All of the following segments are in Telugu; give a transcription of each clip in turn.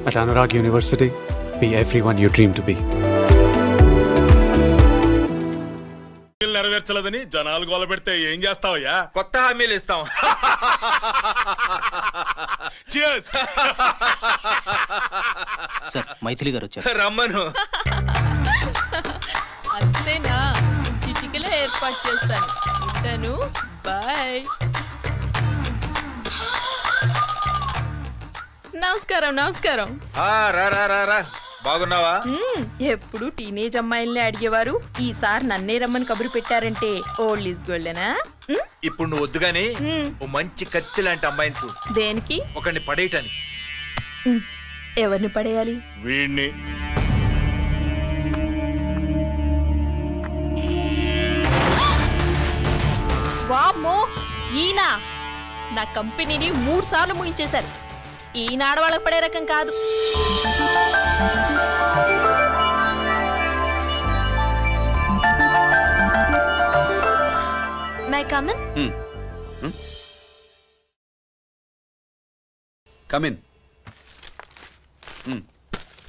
At Anurag University, be everyone you dream to be. నెరవేర్చలేదని జనాలు గోల పెడితే ఏం చేస్తావయ్యా? కొత్త హామీలు ఇస్తాం. సార్ మైథిలి గారు వచ్చారు. రమ్మను. అంతేనా? చిటికలో ఏర్పాటు చేస్తాను. ఉంటాను. బాయ్. నమస్కారం. నమస్కారం. రా రా రా రా. బాగున్నావా? ఎప్పుడు టీనేజ్ అమ్మాయిల్ని అడిగేవారు, ఈసారి నన్నే రమ్మని కబురు పెట్టారంటే ఓల్డ్ ఈజ్ గోల్డెనా? ఇప్పుడు నువ్వు వద్దుగాని ఓ మంచి కత్తి లాంటి అమ్మాయిని చూ. దేనికి? ఒకరిని పడేయటానికి. ఎవరిని పడేయాలి? వీణ్ణి. వామ్మో, ఈయన నా కంపెనీని 3 సార్లు ముగించేశారు. ఈయన ఆడవాళ్ళకి పడే రకం కాదు. My come on? Come in.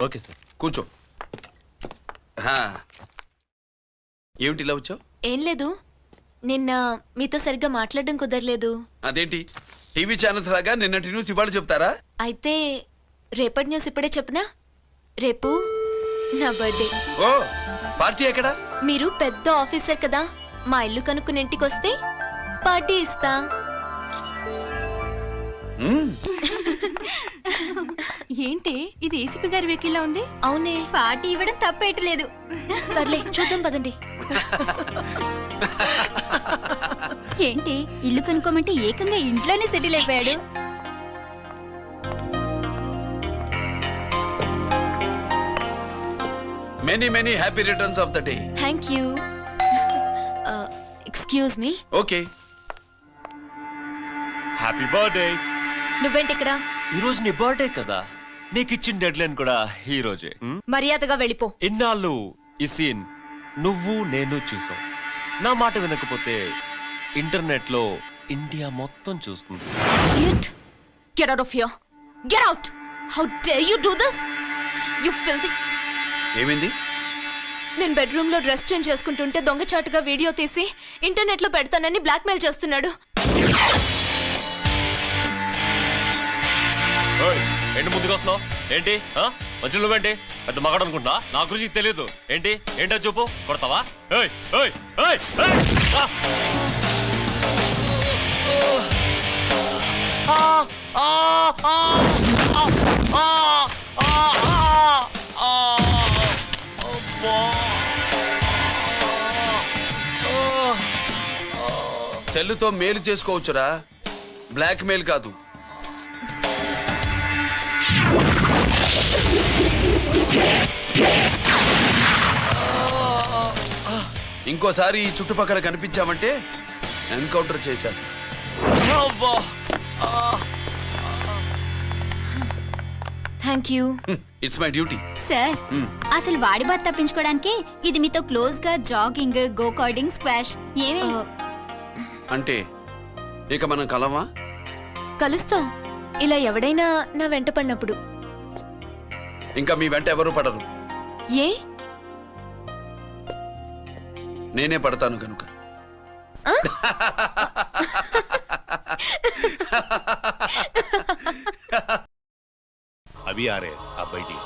Okay sir. కూర్చో. ఏమిటి ఇలా వచ్చావు? ఏం లేదు, నిన్న మీతో సరిగ్గా మాట్లాడడం కుదరలేదు. అదేంటి టీవీ ఛానల్స్ లాగా నిన్నటి న్యూస్ ఇవాళ చెప్తారా? అయితే రేపటి న్యూస్ ఇప్పుడే చెప్పనా? రేపు నా బర్త్డే. ఓ, పార్టీ ఎక్కడా? మీరు పెద్ద ఆఫీసర్ కదా, మా ఇల్లు కనుక్కుని ఇంటికి వస్తే పార్టీ ఇస్తా. ఏంటి ఇది? ఏసీపీ గారి వెహికల్లా ఉంది. అవునే, పార్టీ ఇవ్వడం తప్పేయట్లేదు. సర్లే చూద్దాం పదండి. ఏంటి ఇల్లు కనుక్కోమంటే ఏకంగా ఇంట్లోనే సెటిల్ అయిపోయాడు. Many many happy returns of the day. Thank you. Excuse me. Okay. Happy birthday. నువ్వేంటి ఇక్కడ? ఈ రోజు నీ బర్త్డే కదా, నీకు ఇచ్చిన డెడ్ లైన్ కూడా ఈ రోజే. మర్యాదగా వెళ్ళిపో. ఇన్నాళ్ళు ఈ సీన్ నువ్వు నేను చూసాం. నా మాట వినకపోతే ఇంటర్నెట్ లో ఇండియా మొత్తం చూస్తుంది. Idiot! Get out of here! Get out! How dare you do this? You filthy! ఏమైంది? నేను బెడ్రూమ్ లో డ్రెస్ చేంజ్ చేసుకుంటుంటే దొంగచాటుగా వీడియో తీసి ఇంటర్నెట్ లో పెడతానని బ్లాక్మెయిల్ చేస్తున్నాడు. ఏంటి ముందుకు వస్తున్నావు? ఏంటి మంచి నువ్వేంటి పెద్ద మగాడు అనుకుంటున్నా? నా గురించి తెలియదు ఏంటి? ఏంటో చూపు, కొడతావా? ఏయ్ ఏయ్ ఏయ్ ఏయ్! సెల్లుతో మేలు చేసుకోవచ్చురా, బ్లాక్ మెయిల్ కాదు. ఇంకోసారి ఈ చుట్టుపక్కల కనిపించామంటే ఎన్కౌంటర్ చేశాను. Thank you. It's my duty. Sir అసలు వాడి బాధ తప్పించుకోవడానికి ఇది మీతో క్లోజ్ గా జాగింగ్, గో కార్డింగ్, స్క్వాష్ ఏమే? అంటే ఇక మనం కలవా? కలుస్తాం, ఇలా ఎవడైనా నా వెంట పడినప్పుడు. ఇంకా మీ వెంట ఎవరు పడరు. ఏ? నేనే పడతాను కనుక. अभी आ रहे आप बैठिए।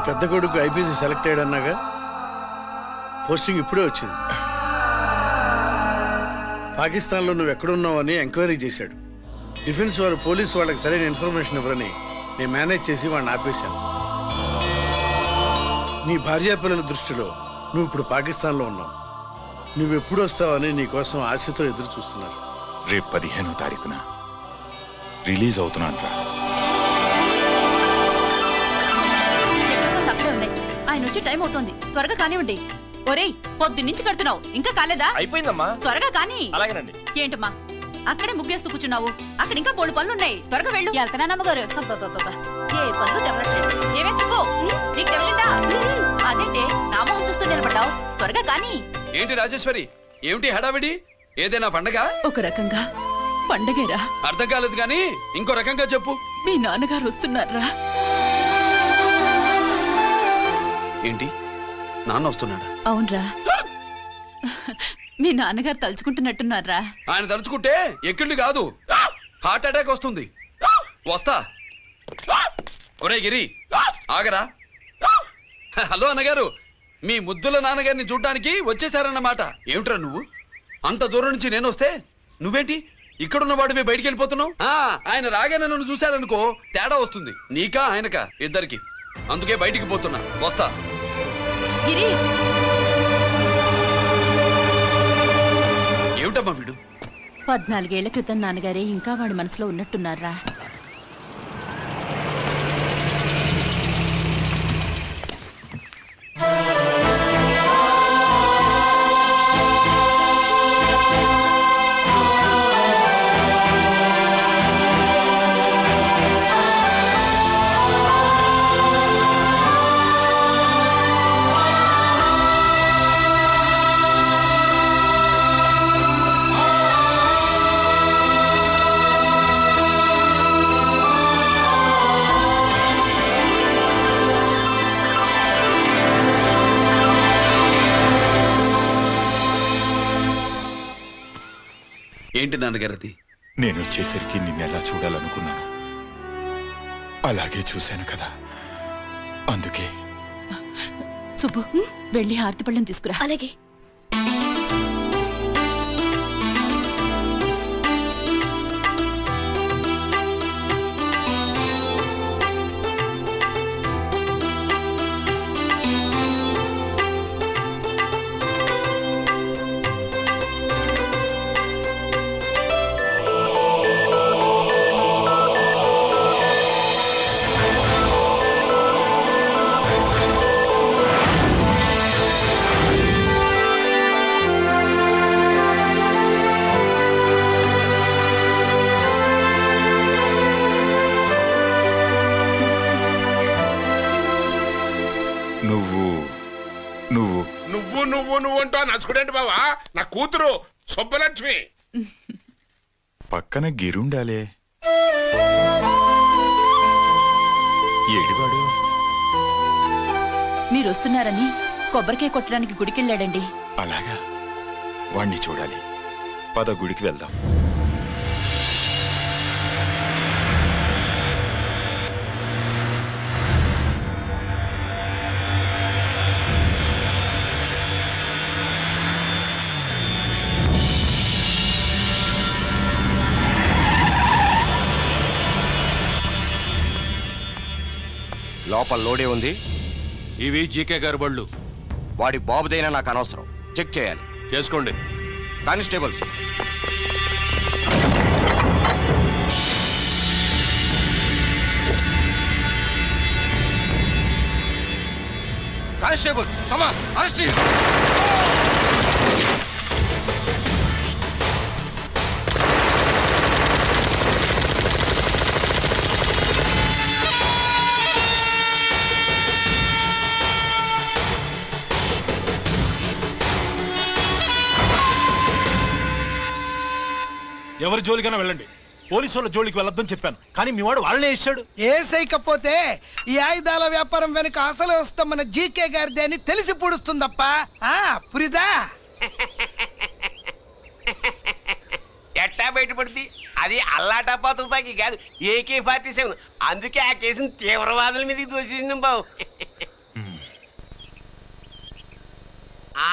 పెద్ద కొడుకు ఐపీసీ సెలెక్ట్ అయ్యాడన్నాగా, పోస్టింగ్ ఇప్పుడే వచ్చింది. పాకిస్తాన్లో నువ్వు ఎక్కడున్నావని ఎంక్వైరీ చేశాడు. డిఫెన్స్ వారు పోలీసు వాళ్ళకి సరైన ఇన్ఫర్మేషన్ ఇవ్వరని నేను మేనేజ్ చేసి వాడిని ఆపేశాను. నీ భార్యా పిల్లల దృష్టిలో నువ్వు ఇప్పుడు పాకిస్తాన్లో ఉన్నావు. నువ్వు ఎప్పుడు వస్తావని నీ కోసం ఆశతో ఎదురు చూస్తున్నారు. రేపు 15వ తారీఖున రిలీజ్ అవుతున్నాను రా. తప్పే ఉన్నాయి. ఆయన వచ్చి టైం అవుతోంది, త్వరగా కానివ్వండి. ఒరేయ్, పొద్దున్నుంచి కడుతున్నావు, ఇంకా కాలేదా? అయిపోయిందమ్మా. త్వరగా కానీ. అలాగేనండి. ఏంటమ్మా అక్కడే ముగ్గేస్తూ కూర్చున్నావు? అక్కడ ఇంకా 3 పనులున్నాయి, త్వరగా వెళ్ళు. వెళ్తానా నమ్మగారు? అబ్బబ్బబ్బబ్బా, ఏ పనులు తెవరట్లేదు. ఏమే సుబ్బు, నీకు తెవలిందా? అదేంటే నా మొహం చూస్తూ నిలబడ్డావు, త్వరగా కానీ. ఏంటి రాజేశ్వరి, ఏమిటి హడావిడి? ఏదైనా పండగ? ఒక రకంగా పండగేరా. అర్థం కాలేదు కానీ ఇంకో రకంగా చెప్పు. మీ నాన్నగారు వస్తున్నారా? ఏంటి, నాన్న వస్తున్నాడా? అవునరా, మీ నాన్నగారు తలుచుకుంటున్నట్టున్నారా? ఆయన తలుచుకుంటే ఎక్కిళ్ళు కాదు, హార్ట్ అటాక్ వస్తుంది. వస్తా. ఒరే గిరి, ఆగరా. హలో అన్నగారు, మీ ముద్దుల నాన్నగారిని చూడ్డానికి వచ్చేసారన్నమాట. ఏమిట్రా నువ్వు, అంత దూరం నుంచి నేను వస్తే నువ్వేంటి ఇక్కడున్న వాడివి బయటికి వెళ్ళిపోతున్నావు? ఆయన రాగానే నన్ను చూశారనుకో తేడా వస్తుంది, నీకా ఆయనకా ఇద్దరికి. అందుకే బయటికి పోతున్నా, వస్తా. గిరి, ఏమిటమ్మా వీడు? 14 ఏళ్ల క్రితం నాన్నగారే ఇంకా వాడి మనసులో ఉన్నట్టున్నారా? ఏంటి నాన్నగారు అది? నేను వచ్చేసరికి నిన్నెలా చూడాలనుకున్నాను, అలాగే చూశాను కదా, అందుకే. సుబ్బు, వెళ్ళి హారతి పళ్ళని తీసుకురా. అలాగే. నువ్వు అంటూ నచ్చుకుడేంటి బావా? నా కూతురు సుబ్బలక్ష్మి. పక్కన గిరుండాలే, ఏడివాడు? మీరు వస్తున్నారని కొబ్బరికాయ కొట్టడానికి గుడికెళ్ళాడండి. అలాగా, వాణ్ణి చూడాలి. పద, గుడికి వెళ్దాం. లోపల లోడే ఉంది. ఇవి జీకే గారి బళ్ళు. వాడి బాబుదైనా నాకు అనవసరం, చెక్ చేయాలి. చేసుకోండి. Constables, constables, come on, arrest him. ఎవరి జోలికైనా వెళ్ళండి, పోలీసు వాళ్ళ జోలికి వెళ్ళొద్దని చెప్పాను, కానీ మీ వాడు వాళ్ళనే ఇచ్చాడు. ఏసైకపోతే ఈ ఆయుధాల వ్యాపారం వెనుక అసలు వస్తాం మన జీకే గారిది అని తెలిసి పూడుస్తుందప్ప. పురిదా ఎట్టా బయటపడుతుంది? అది అల్లాటప్పా తుపాకీ కాదు, AK-47. అందుకే ఆ కేసుని తీవ్రవాదుల మీదకి దోషించాం బావు.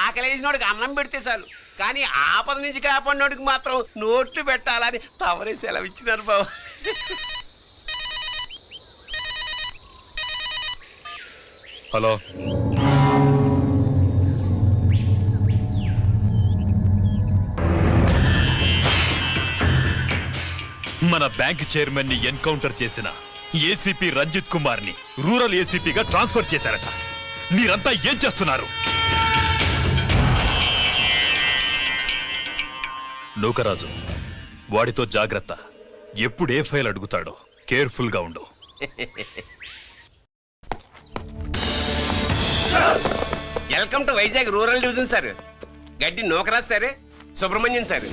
ఆకలేసినోడికి అన్నం పెడితే చాలు, కానీ ఆపద నుంచి కాపాడినోడికి మాత్రం నోట్లు పెట్టాలని తవరే సెలవు ఇచ్చినారు బాబు. హలో, మన బ్యాంక్ చైర్మన్ ని ఎన్కౌంటర్ చేసిన ఏసీపీ రంజిత్ కుమార్ ని రూరల్ ఏసీపీగా ట్రాన్స్ఫర్ చేశారట. మీరంతా ఏం చేస్తున్నారు? నూకరాజు, వాడితో జాగ్రత్త. ఎప్పుడు ఏ ఫైల్ అడుగుతాడో కేర్ఫుల్ గా ఉండు. Welcome to Vizag rural division sir. Gaddi Nookaraj sir, Subrahmanyam sir.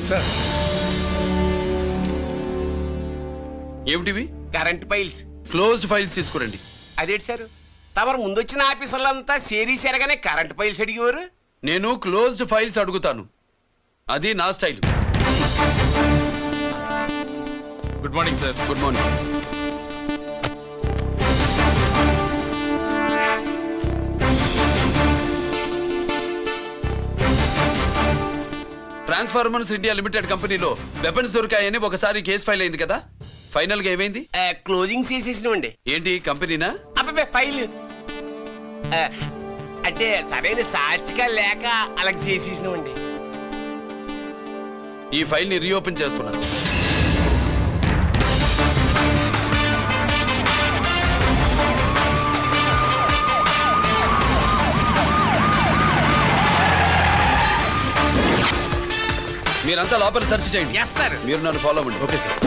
ఏమిటివి? Current files. క్లోజ్డ్ ఫైల్స్ తీసుకురండి. అదేంటి సార్, తమరు ముందొచ్చిన ఆఫీసర్లంతా సేరీస్ ఎరగానే కరెంట్ ఫైల్స్ అడిగేవారు. నేను క్లోజ్డ్ ఫైల్స్ అడుగుతాను, అది నా style. Good morning sir. Good morning. Transformers India limited కంపెనీలో వెపన్స్ దొరికాయని ఒకసారి కేసు ఫైల్ అయింది కదా, ఫైనల్ గా ఏమైంది? క్లోజింగ్ చేసేసినవండి. ఏంటి కంపెనీనా? అబ్బాయి ఫైల్ అంటే సరైన సాక్షిగా లేక అలా చేసేసినవండి. ఈ ఫైల్ ని రీఓపెన్ చేస్తున్నాను. మీరంతా లోపల సెర్చ్ చేయండి. Yes sir. మీరు నన్ను ఫాలో అవ్వండి. Okay sir.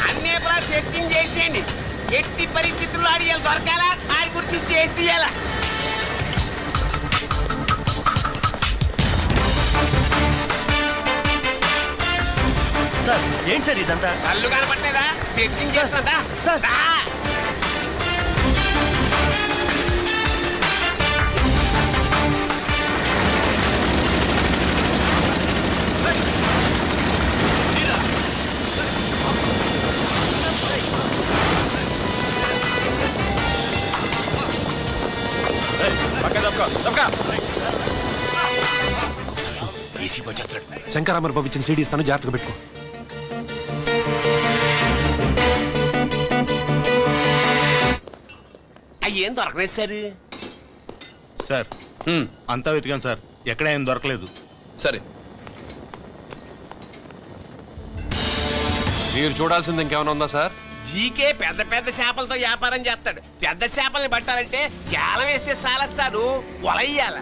అన్నీ సెర్చింగ్ చేసేయండి. ఎట్టి పరిస్థితుల్లో అడియాలి దొరకాలా, ఆయన గురించి చేసేయాలా. సార్ ఏంటి సార్ ఇదంతా? కళ్ళు కనపట్టలేదా? సెర్చింగ్ చేస్తున్నా సార్. శంకరామర్ బాబు ఇచ్చిన సీడీ ఇస్తాను, జాగ్రత్తగా పెట్టుకో. అయ్యేం దొరకలేదు సార్. సార్ అంతా వెతికాను సార్, ఎక్కడ ఏం దొరకలేదు. సరే, మీరు చూడాల్సింది ఇంకేమైనా ఉందా సార్? జీకే పెద్ద పెద్ద చేపలతో వ్యాపారం చేస్తాడు. పెద్ద చేపల్ని పట్టాలంటే కేలం వేస్తే సాలస్తాడు, వలయ్యాల.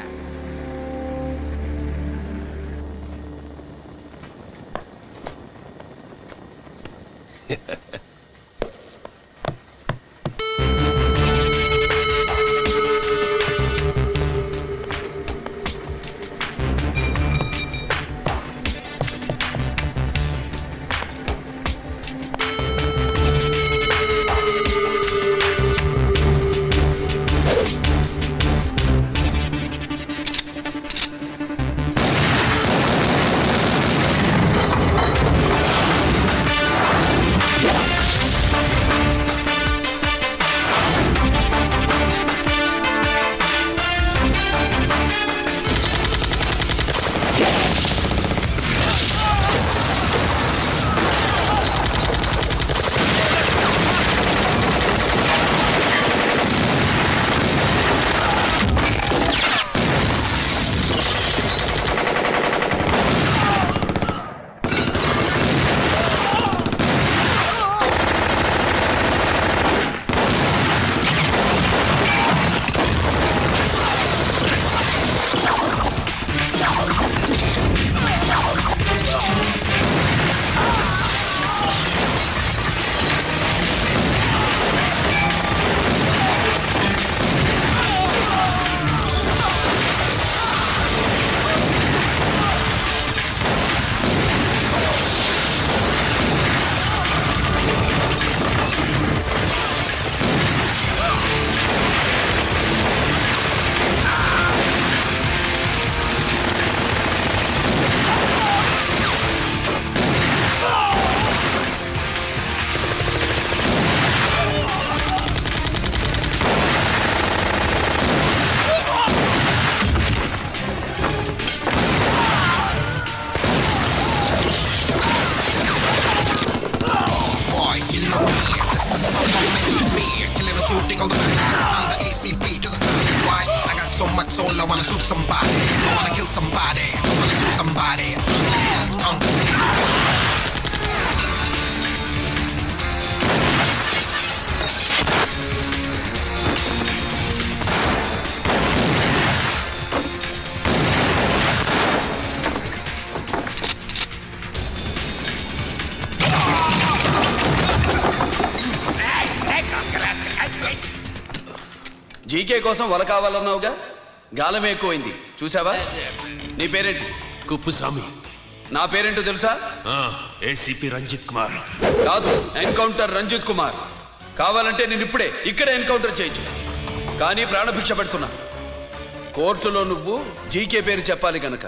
All I wanna shoot somebody, I wanna kill somebody. GK కోసం వల కావాలన్నావుగా, గాలం ఎక్కువైంది చూసావా? నీ పేరేంటి? కుప్పుస్వామి. నా పేరేంటో తెలుసా? ఏసీపీ రంజిత్ కుమార్. కాదు, ఎన్కౌంటర్ రంజిత్ కుమార్. కావాలంటే నేను ఇప్పుడే ఇక్కడే ఎన్కౌంటర్ చేయొచ్చు, కానీ ప్రాణభిక్ష పెడుతున్నా. కోర్టులో నువ్వు జీకే పేరు చెప్పాలి గనక.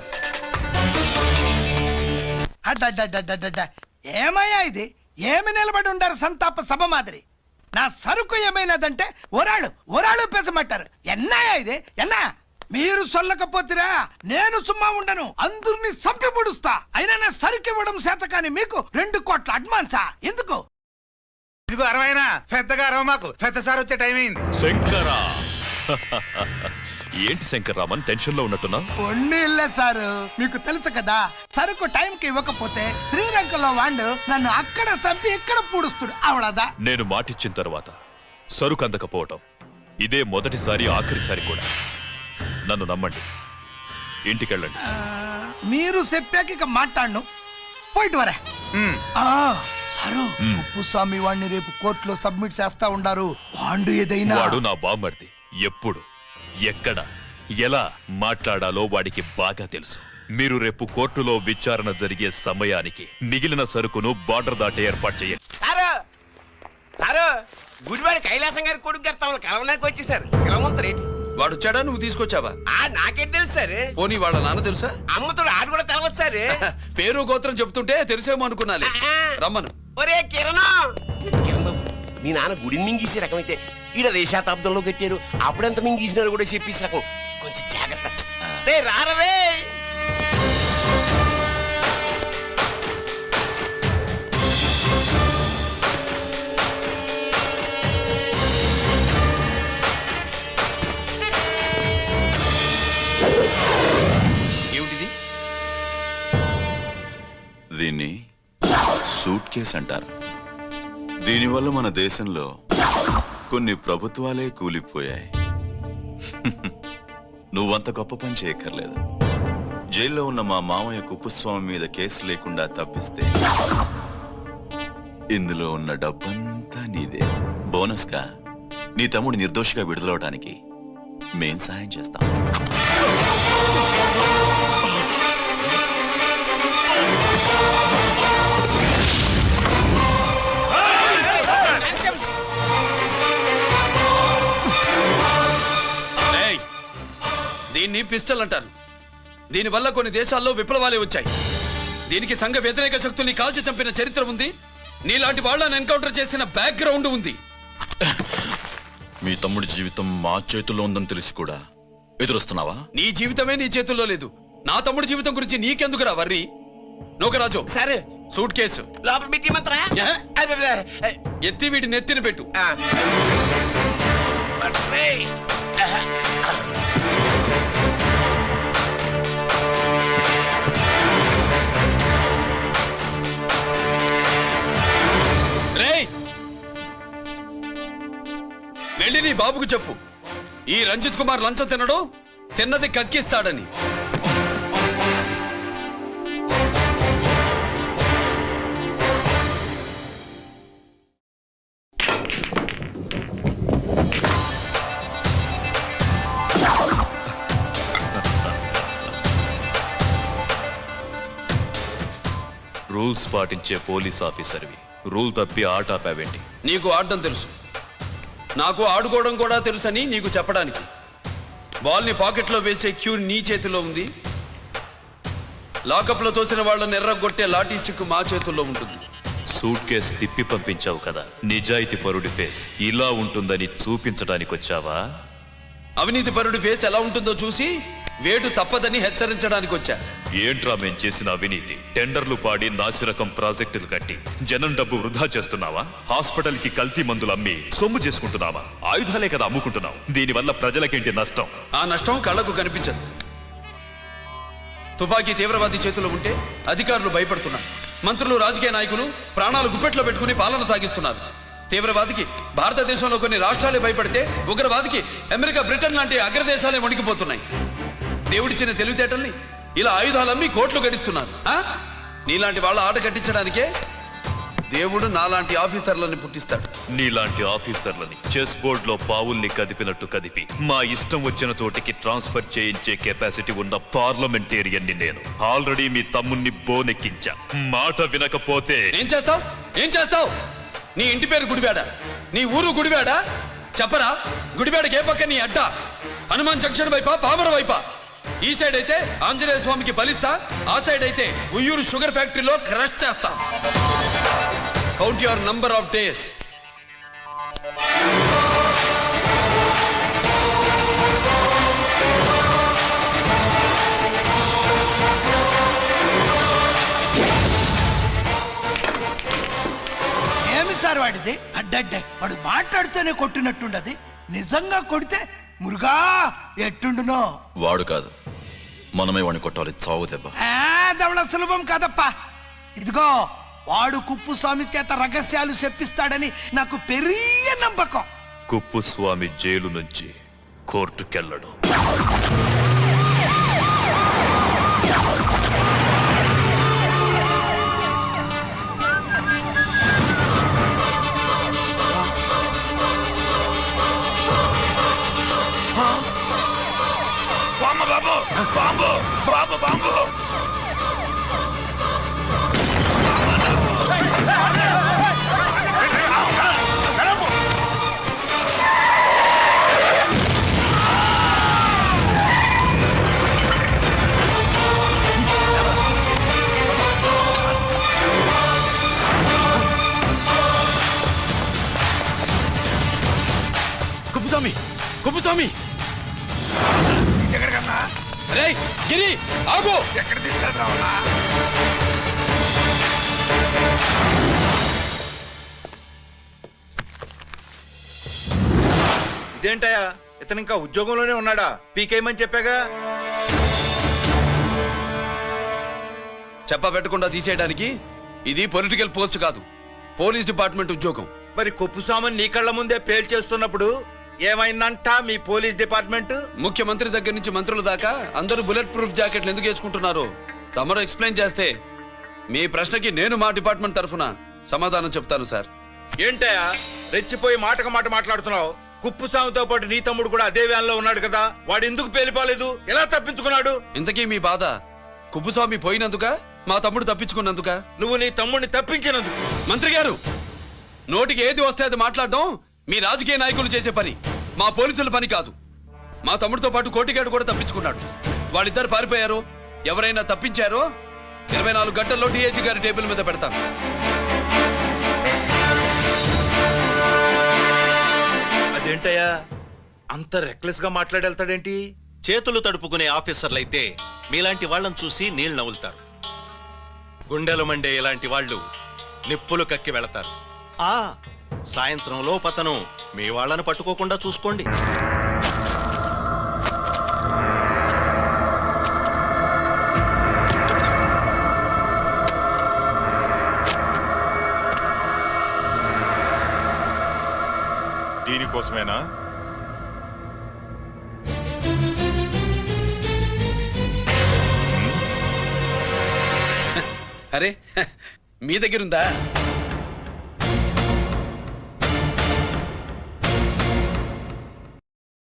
ఏమయ్యా ఇది? ఏమి నిలబడి ఉండారు సంతాప సభ మాదిరి? నా సరుకు ఏమైనదంటే ఒరాళ్ళు పెసమంటారు. ఎన్నాయా ఇది? ఎన్నా మీరు సొల్లకపోతురా నేను సుమ్మా ఉండను, అందరిని సంపి పొడుస్తా. అయినా నా సరుకు ఇవ్వడం చేత కానీ మీకు 2 కోట్ల అడ్వాన్సా? ఎందుకు? ఇదిగో 60 పెద్దగా అరవ, మాకు పెద్ద సార్ వచ్చే టైం అయింది. శంకరా ఏంటి శంకర్రామన్ టెన్షన్ లో ఉన్నట్టున్నా? పొన్నిళ్ళే సారు, మీకు తెలుసు కదా, సరుకు టైంకి ఇవ్వకపోతే శ్రీలంకలో వాడు నన్ను అక్కడ చంపి ఇక్కడ పూడుస్తుడు. అవడదా? నేను మాటిచ్చిన తర్వాత సరుకు అందకపోవటం ఇదే మొదటిసారి, ఆఖరిసారి కూడా. నన్ను నమ్మండి, ఇంటికెళ్ళండి. మీరు చెప్పాక ఇక మాట్లాడను, పోయిట్ వరే. సారు, ఉప్పుస్వామి వాడిని రేపు కోర్టులో సబ్మిట్ చేస్తా ఉండారు. వాడు ఏదైనా వాడు నా బామ్మర్ది. ఎప్పుడు, ఎక్కడ, ఎలా మాట్లాడాలో వాడికి బాగా తెలుసు. మీరు రేపు కోర్టులో విచారణ జరిగే సమయానికి మిగిలిన సరుకును బార్డర్ దాటి ఏర్పాటు చేయండి. సారు గుడివాడి కైలాసం గారి కొడుకు గారు తమను కలవడానికి వచ్చేసారు. కలవంతరేంటి? వాడు వచ్చాడా, నువ్వు తీసుకొచ్చావా? నాకేం తెలుసు సార్. పోనీ వాళ్ళ నాన్న తెలుసా? అమ్మతో ఆడు కూడా తెలవచ్చు సార్. పేరు గోత్రం చెప్తుంటే తెలిసేమో అనుకున్నాలే. రమ్మను. ఒరే కిరణ్ బాబు, మీ నాన్న గుడిని మింగేసే రకమైతే ఈడ దేశాతాబ్దంలో కట్టారు. అప్పుడెంత మింగేసినారు కూడా చెప్పేసి రకం. కొంచెం జాగ్రత్త. రే రారవే. ఏమిటిది? దీన్ని సూట్ కేస్ అంటారు. దీనివల్ల మన దేశంలో కొన్ని ప్రభుత్వాలే కూలిపోయాయి. నువ్వంత గొప్ప పని చేయక్కర్లేదు. జైల్లో ఉన్న మా మామయ్య కుప్పుస్వామి మీద కేసు లేకుండా తప్పిస్తే ఇందులో ఉన్న డబ్బంతా నీదే. బోనస్గా నీ తమ్ముడు నిర్దోషిగా విడుదలవడానికి మేం సహాయం చేస్తాం. దీన్ని పిస్టల్ అంటారు. దీనివల్ల కొన్ని దేశాల్లో విప్లవాలే వచ్చాయి. దీనికి సంఘ వ్యతిరేక శక్తుల్ని కాల్చి చంపిన చరిత్ర ఉంది. నీలాంటి వాళ్ళని ఎన్కౌంటర్ చేసిన బ్యాక్గ్రౌండ్ ఉంది. మీ తమ్ముడి జీవితం మా చేతుల్లో ఉందని తెలిసి కూడా ఎదురొస్తున్నావా? నీ జీవితమే నీ చేతుల్లో లేదు. నా తమ్ముడి జీవితం గురించి నీకెందుకురా వర్రి? నోకరాజు, సరే సూట్ కేసు లోపల పెట్టి మంత్రా ఎత్తి వీటి నెత్తిన పెట్టు. వెళ్ళి నీ బాబుకు చెప్పు, ఈ రంజిత్ కుమార్ లంచం తినడు, తిన్నది కక్కిస్తాడని. రూల్స్ పాటించే పోలీస్ ఆఫీసర్వి రూల్ తప్పి ఆట ఆపావేంటి? నీకు ఆడడం తెలుసు, నాకు ఆడుకోవడం కూడా తెలుసని నీకు చెప్పడానికి. బాల్ని పాకెట్లో వేసే క్యూ నీ చేతిలో ఉంది. లాకప్లో తోసిన వాళ్ళని ఎర్రగొట్టే లాఠీ స్టిక్ మా చేతుల్లో ఉంటుంది. సూట్ కేస్ తిప్పి పంపించావు కదా, నిజాయితీ పరుడి ఫేస్ ఇలా ఉంటుందని చూపించడానికి వచ్చావా? అవినీతి పరుడి ఫేస్ ఎలా ఉంటుందో చూసి వేటు తప్పదని హెచ్చరించడానికి వచ్చా. ఏంట్రా మేం చేసిన అవినీతి? టెండర్లు పాడి నాసిరకం ప్రాజెక్టులు కట్టి జనం డబ్బు వృధా చేస్తున్నావా? హాస్పిటల్ కి కల్తీ మందులు అమ్మి సొమ్ము చేసుకుంటున్నావా? ఆయుధాలే కదా అమ్ముకుంటున్నావు. దీనివల్ల ప్రజలకేంటి నష్టం? ఆ నష్టం కళ్ళకు కనిపించదు. తుపాకీ తీవ్రవాది చేతిలో ఉంటే అధికారులు భయపడుతున్నారు. మంత్రులు, రాజకీయ నాయకులు ప్రాణాలు గుప్పెట్లో పెట్టుకుని పాలన సాగిస్తున్నారు. తీవ్రవాదికి భారతదేశంలో కొన్ని రాష్ట్రాలే భయపడితే ఉగ్రవాదికి అమెరికా, బ్రిటన్ లాంటి అగ్రదేశాలే వణికిపోతున్నాయి. దేవుడిచ్చిన తెలివితేటల్ని ఇలా ఆయుధాలమ్మి కోట్లు గడిస్తున్నారు. నీలాంటి వాళ్ళ ఆట కట్టించడానికే దేవుడు నాలాంటి ఆఫీసర్లని పుట్టిస్తాడు. నీలాంటి ఆఫీసర్లని చెస్ బోర్డ్ లో పావుల్ని కదిపినట్టు కదిపి మా ఇష్టం వచ్చిన చోటికి ట్రాన్స్ఫర్ చేయించే కెపాసిటీ ఉన్న పార్లమెంటేరియన్ ని నేను. ఆల్రెడీ మీ తమ్ముణ్ణి బోనెక్కించా. మాట వినకపోతే ఏం చేస్తావు? నీ ఇంటి పేరు గుడివాడ, నీ ఊరు గుడివాడ. చెప్పరా, గుడివాడకి ఏ పక్క నీ అడ్డ? హనుమాన్ జంక్షన్ వైపా, పామర వైపా? ఈ సైడ్ అయితే ఆంజనేయ స్వామికి బలిస్తా, ఆ సైడ్ అయితే ఉయ్యూరు షుగర్ ఫ్యాక్టరీలో క్రష్ చేస్తా. Count your number of days. ఏమి సార్ వాడిది? అడ్డడ్డే వాడు మాట్లాడుతూనే కొట్టినట్టుండది. నిజంగా కొడితే మురుగా ఎట్టుండునో. వాడు కాదు, మనమే వాడిని కొట్టాలి. చావు దెబ్బ. దవళ సులభం కాదప్పా. ఇదిగో వాడు కుప్పుస్వామి చేత రహస్యాలు చెప్పిస్తాడని నాకు పెరియ నమ్మకం. కుప్పుస్వామి జైలు నుంచి కోర్టుకెళ్ళడు. Bomb bomb bomb. కుప్పుస్వామి ఎక్కడికన్నా? అరే గిరి ఆగు. ఎక్కడ తీసుకెళ్తావన్నా? ఇదేంటయ్యా, ఇతను ఇంకా ఉద్యోగంలోనే ఉన్నాడా? పీకేయమని చెప్పాగా. చెప్ప పెట్టకుండా తీసేయడానికి ఇది పొలిటికల్ పోస్ట్ కాదు, పోలీస్ డిపార్ట్మెంట్ ఉద్యోగం. మరి కుప్పుస్వామిని నీ కళ్ళ ముందే పేల్చేస్తున్నప్పుడు ఏమైందంట మీ పోలీస్ డిపార్ట్మెంట్? ముఖ్యమంత్రి దగ్గర నుంచి మంత్రుల దాకా అందరూ బుల్లెట్ ప్రూఫ్ జాకెట్లు ఎందుకు వేసుకుంటున్నారు తమరు ఎక్స్ప్లెయిన్ చేస్తే మీ ప్రశ్నకి నేను మా డిపార్ట్మెంట్ తరఫున సమాధానం చెప్తాను సార్. ఏంటయ్యా రెచ్చిపోయి మాటకు మాట మాట్లాడుతున్నావు? కుప్పుస్వామితో పాటు నీ తమ్ముడు కూడా అదే వ్యాన్లో ఉన్నాడు కదా, వాడు ఎందుకు పేలిపోలేదు? ఎలా తప్పించుకున్నాడు? ఇంతకీ మీ బాధ కుప్పుస్వామి పోయినందుక, మా తమ్ముడు తప్పించుకున్నందుక? నువ్వు నీ తమ్ముడిని తప్పించినందుకు. మంత్రి గారు, నోటికి ఏది వస్తే అది మాట్లాడడం మీ రాజకీయ నాయకులు చేసే పని, మా పోలీసుల పని కాదు. మా తమ్ముడితో పాటు కోటిగాడు కూడా తప్పించుకున్నాడు. వాళ్ళిద్దరు పారిపోయారు. ఎవరైనా తప్పించారో 24 గంటల్లో డిఐజీ గారి టేబుల్ మీద పెడతాను. అదేంటయ్యా అంత రెక్లెస్ గా మాట్లాడేళ్తాడేంటి? చేతులు తడుపుకునే ఆఫీసర్లైతే మీలాంటి వాళ్ళని చూసి నీళ్ళు నవ్వులుతారు. గుండెలు మండే ఇలాంటి వాళ్ళు నిప్పులు కక్కి వెళతారు. సాయంత్రం లోపతను మీ వాళ్ళను పట్టుకోకుండా చూసుకోండి. దీనికోసమేనా? అరే మీ దగ్గరుందా?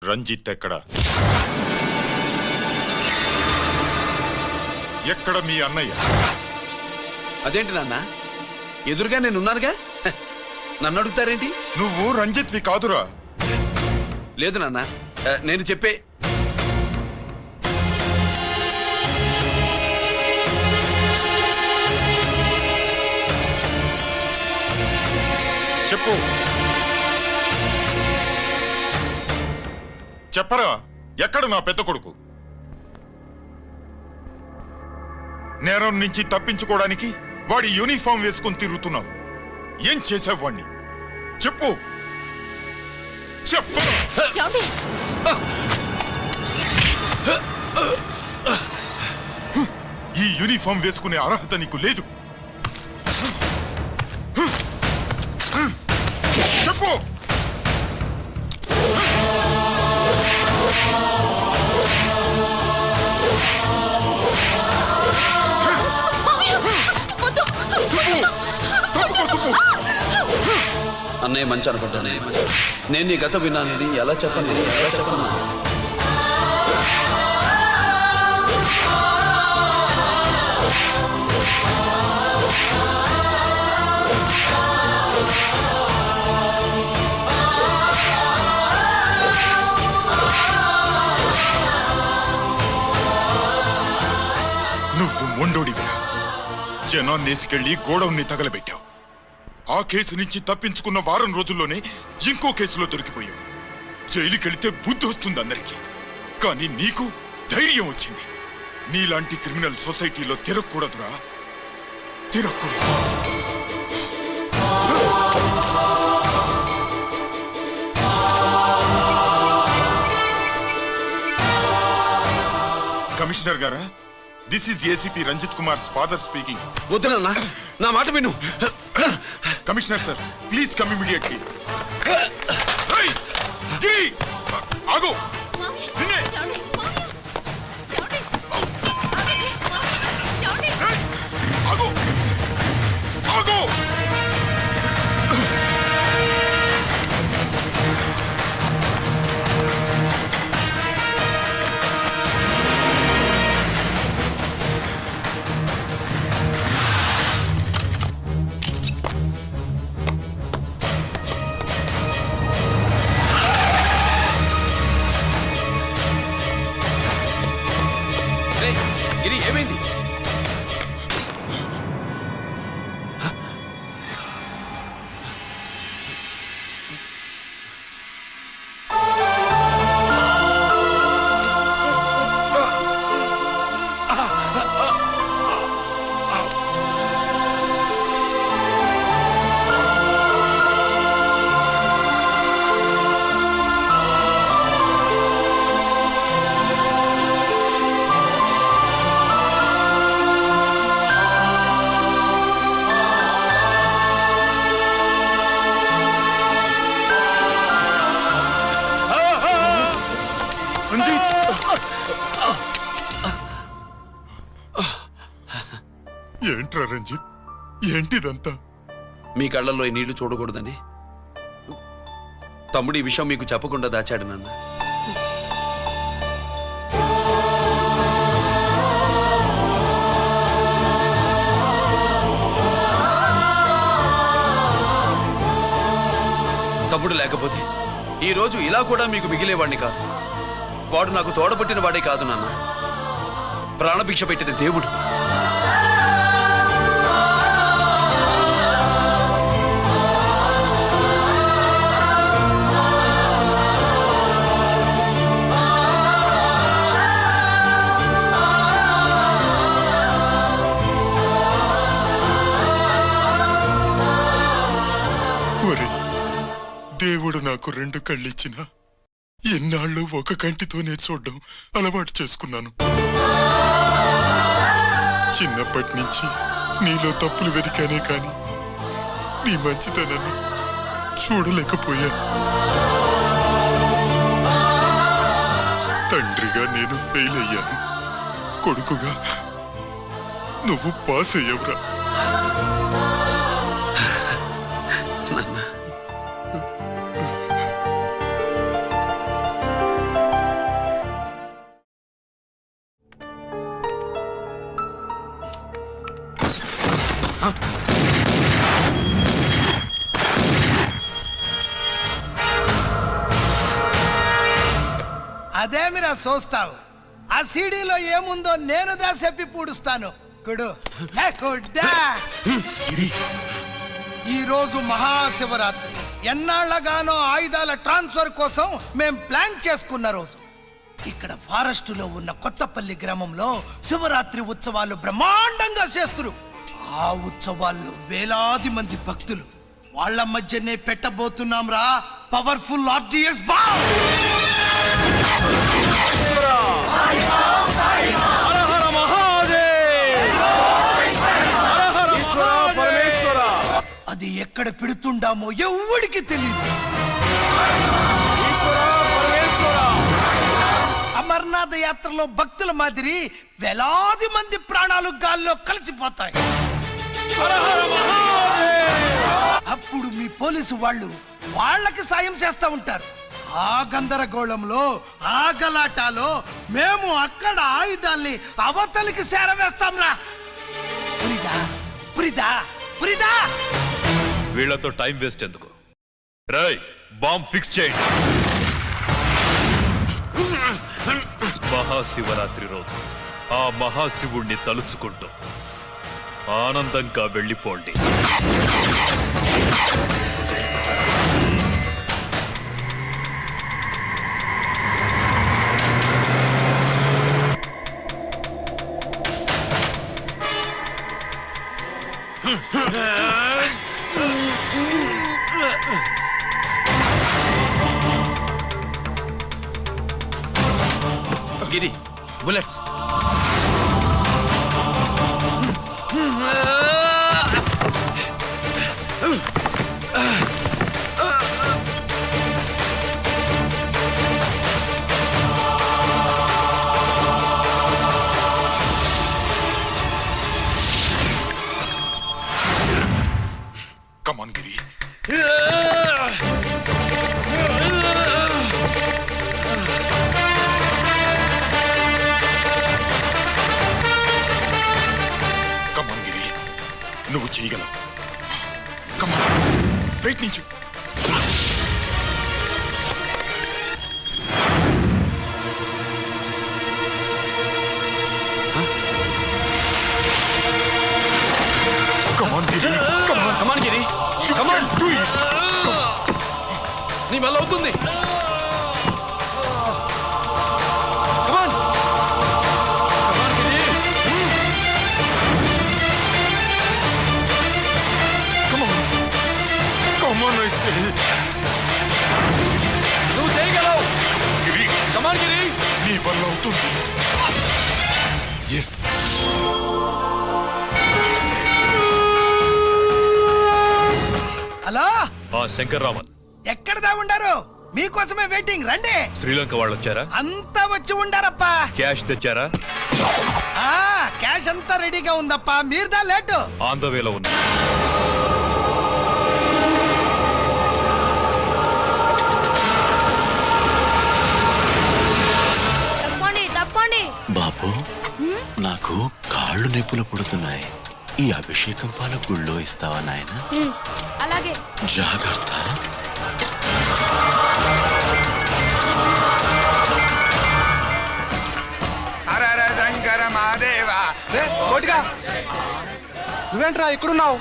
రంజిత్ ఎక్కడ? ఎక్కడ మీ అన్నయ్య? అదేంటి నాన్న, ఎదురుగా నేనున్నానుగా, నన్ను అడుగుతారేంటి? నువ్వు రంజిత్వి కాదురా. లేదు నాన్న, నేను చెప్పే చెప్పు. చెప్పరా, ఎక్కడ నా పెద్ద కొడుకు? నేరం నుంచి తప్పించుకోవడానికి వాడి యూనిఫామ్ వేసుకుని తిరుగుతున్నావు. ఏం చేసావు వాణ్ణి? చెప్పు చెప్పు. ఈ యూనిఫామ్ వేసుకునే అర్హత నీకు లేదు. చెప్పు. తప్పుకో. అన్నయ్య మంచి అనుకుంటాను. నేను నీ గత విన్నానని ఎలా చెప్పను? నువ్వు మొండోడివిరా. జనాన్నేసుకెళ్లి గోడౌన్ని తగలబెట్టావు. ఆ కేసు నుంచి తప్పించుకున్న వారం రోజుల్లోనే ఇంకో కేసులో దొరికిపోయావు. జైలుకెళితే బుద్ధి వస్తుంది అందరికీ, కానీ నీకు ధైర్యం వచ్చింది. నీలాంటి క్రిమినల్ సొసైటీలో తిరగకూడదురా, తిరగకూడదు. కమిషనర్ గారా, this is ACP Ranjith Kumar father speaking. వద్దునన్నా, నా మాట విను. Commissioner sir, please come immediately. ఆగు. ఆగు. ఆగు. గిరి, ఏమైంది? ఏంట్రా రంజిత్, ఏంటిదంతా? మీ కళ్ళల్లో ఈ నీళ్లు చూడకూడదని తమ్ముడు ఈ విషయం మీకు చెప్పకుండా దాచాడు నాన్న. తమ్ముడు లేకపోతే ఈ రోజు ఇలా కూడా మీకు మిగిలేవాడిని కాదు. వాడు నాకు తోడబుట్టిన వాడే కాదు నాన్న, ప్రాణభిక్ష పెట్టిన దేవుడు. దేవుడు నాకు 2 కళ్ళిచ్చిన ఎన్నాళ్ళు ఒక కంటితోనే చూడడం అలవాటు చేసుకున్నాను. చిన్నప్పటి నుంచి నీలో తప్పులు వెతికానే కాని నీ మంచితనాన్ని చూడలేకపోయాను. తండ్రిగా నేను ఫెయిల్ అయ్యాను, కొడుకుగా నువ్వు పాస్ అయ్యావురా. అదేమిరా చూస్తావు? ఆ సీడీలో ఏముందో నేను దాసెప్పి పూడుస్తాను. కుడు కుడ్డా. ఈ రోజు మహాశివరాత్రి. ఎన్నాళ్లగానో ఆయుధాల ట్రాన్స్ఫర్ కోసం మేం ప్లాన్ చేసుకున్న రోజు. ఇక్కడ ఫారెస్టులో ఉన్న కొత్తపల్లి గ్రామంలో శివరాత్రి ఉత్సవాలు బ్రహ్మాండంగా చేస్తురు. ఆ ఉత్సవాల్లో వేలాది మంది భక్తులు. వాళ్ళ మధ్యనే పెట్టబోతున్నాం రా పవర్ఫుల్ ఆర్డిఎస్ బాంబ్. అది ఎక్కడ పెడుతుండామో ఎవడికి తెలియదు. అమర్నాథ్ యాత్రలో భక్తుల మాదిరి వేలాది మంది ప్రాణాలు గాల్లో కలిసిపోతాయి. అప్పుడు మీ పోలీసు వాళ్ళు వాళ్ళకి సాయం చేస్తా ఉంటారు. ఆ గందరగోళంలో ఆ గలాటాలో మేము అక్కడ ఆయుధాల్ని అవతలికి చేరవేస్తాం రా. పురిదా పురిదా పురిదా. వీళ్లతో టైం వేస్ట్ ఎందుకు? రై బాంబ్ ఫిక్స్ చేయండి. మహాశివరాత్రి రోజు ఆ మహాశివుణ్ణి తలుచుకుంటూ ఆనందంగా వెళ్ళిపోండి. గిరి bullets. Come on, Giri. Come on, Giri. నువ్వు చేయగలవు. Come on. ప్రయత్నించు. Come on, Giri. Come on. Come on, Giri. Come on. Do it. నీ వల్ల అవుతుంది. Come on. Come on, Giri. Come on. Come on, I say. నువ్వు చేయగలవు. Giri. Come on, Giri. నీ వల్ల అవుతుంది. Yes. హలో, ఆ శంకర్రామన్ ఎక్కడ దా ఉండారు? మీకోసమే వెయిటింగ్. రండి. శ్రీలంక వాళ్ళు వచ్చారా? అంతా వచ్చి ఉండారప్పా. క్యాష్ తెచ్చారా? క్యాష్ అంతా రెడీగా ఉందప్పా. మీరుదా లేటు. ఆన్ ద వేలో ఉంది. తప్పండి తప్పండి. బాబు నాకు కాళ్ళు నొప్పులు పుడుతున్నాయి. ఈ అభిషేకం పాల గుళ్ళో ఇస్తావా నాయన? అలాగే. జాగ్రత్త. శంకర మాదేవా. నువ్వేంట్రా ఇక్కడున్నావు?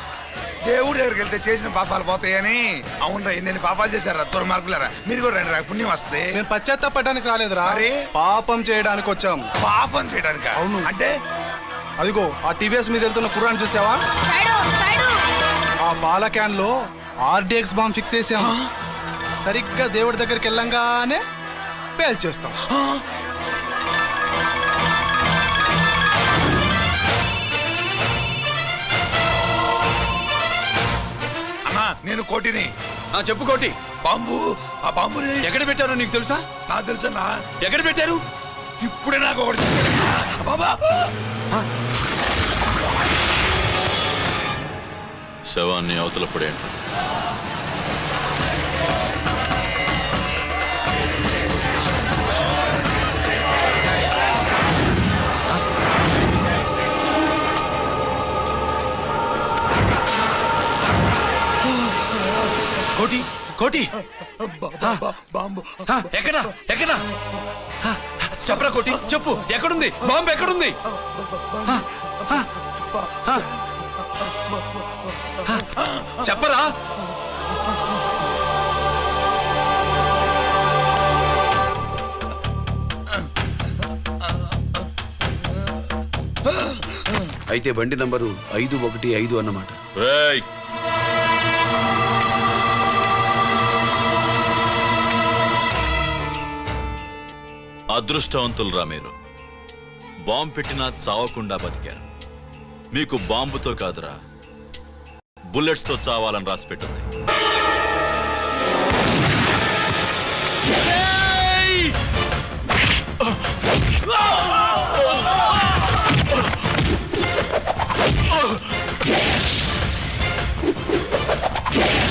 దేవుడి దగ్గరికి వెళ్తే చేసిన పాపాలు పోతాయని. అవునరా, ఎన్ని పాపాలు చేశారా దుర్మార్గులారా. మీరు కూడా రండి రా, పుణ్యం వస్తే. నేను పశ్చాత్తాపడడానికి రాలేదురా, మరి పాపం చేయడానికి వచ్చాం. పాపం చేయడానికి? అవును. అంటే అదిగో ఆ టీవీఎస్ మీద వెళ్తున్న కుర్రాన్ని చూసావా? ఆ పాల క్యాన్ లో ఆర్డిఎక్స్ బాంబ్ ఫిక్స్ చేసాం. సరిగ్గా దేవుడి దగ్గరికి వెళ్ళంగానే పేల్చేస్తాం. అమ్మా, నేను కోటిని. చెప్పు కోటి. బాంబు, ఆ బాంబుని ఎక్కడ పెట్టారో నీకు తెలుసా? నాకు తెలుసన్నా. ఎక్కడ పెట్టారు? ఇప్పుడే నాకు ఒకటి బాబా. శవాన్ని అవతల పడేయండి. కోటి కోటి. బాంబు ఎక్కడా ఎక్కడా? చెప్పరా కోటి, చెప్పు. ఎక్కడుంది బాంబు? ఎక్కడుంది? చెప్పరా. అయితే బండి నంబరు 515 అన్నమాట. అదృష్టవంతులురా మీరు. బాంబు పెట్టినా చావకుండా బతికారు. మీకు బాంబుతో కాదురా, బుల్లెట్స్ తో చావాలని రాసి పెట్టింది. Oh!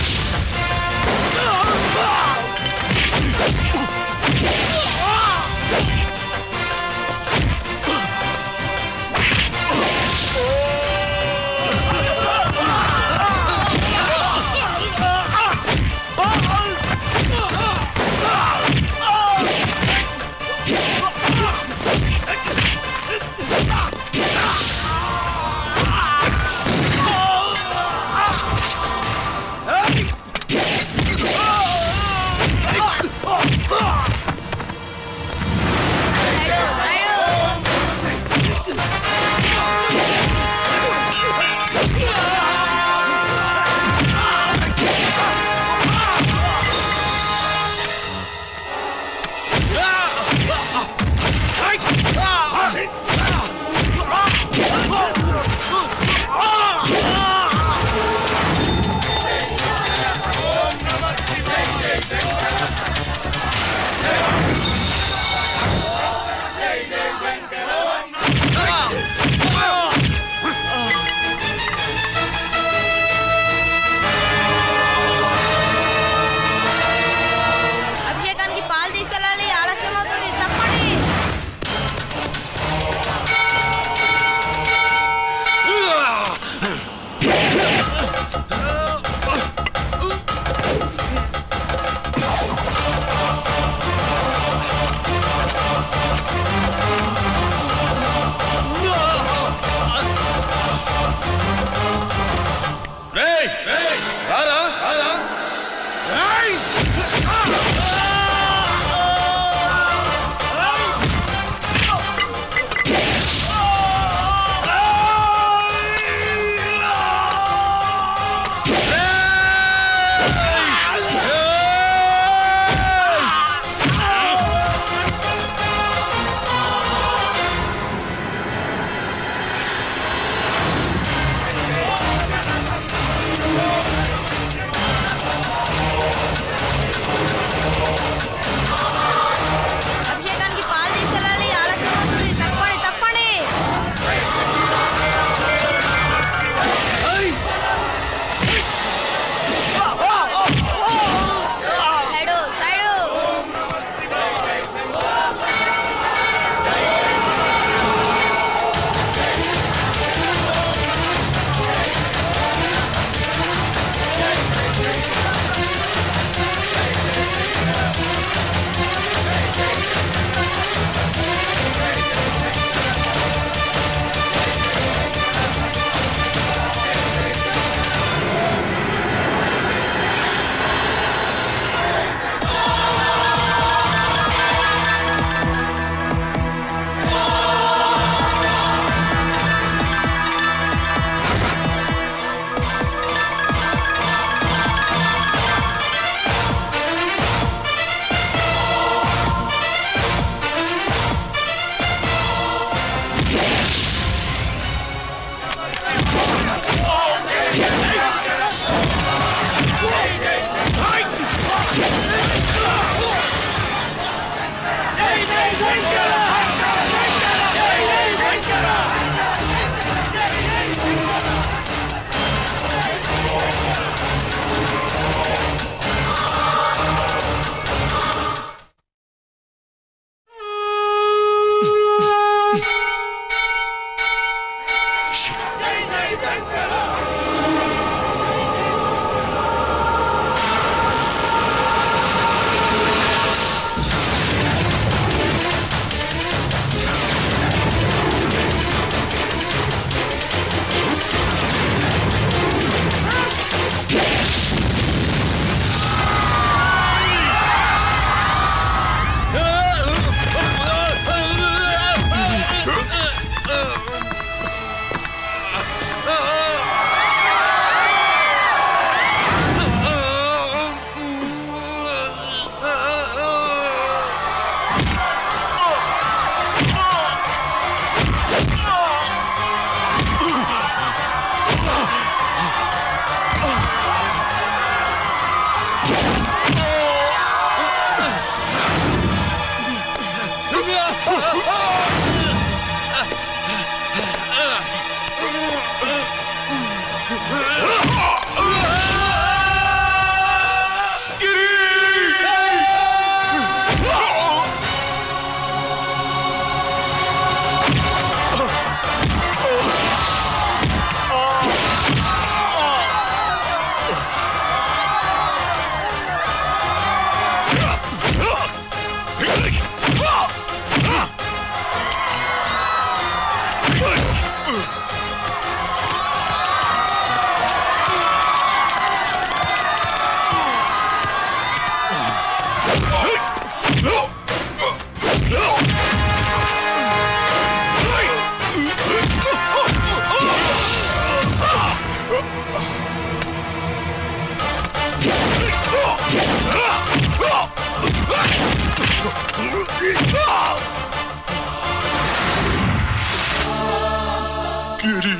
గిరి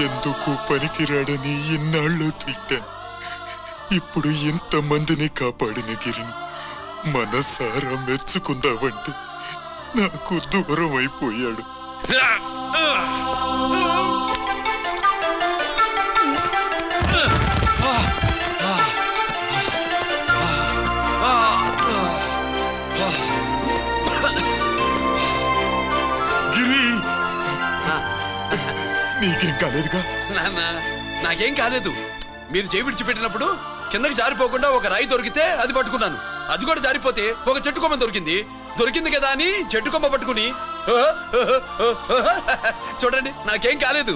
ఎందుకు పనికిరాడని ఎన్నాళ్ళు తిట్టాను. ఇప్పుడు ఎంతమందిని కాపాడిన గిరిని మనసారా మెచ్చుకుందామంటే నాకు దూరం అయిపోయాడు. గిరి నీకేం కాలేదుగా? నాన్న నాకేం కాలేదు. మీరు చేయి విడిచిపెట్టినప్పుడు కిందకి జారిపోకుండా ఒక రాయి దొరికితే అది పట్టుకున్నాను. అది కూడా జారిపోతే ఒక చెట్టు కొమ్మ దొరికింది కదా అని చెట్టు కొమ్మ పట్టుకుని చూడండి నాకేం కాలేదు.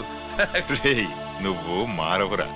రేయ్ నువ్వు మారవురా.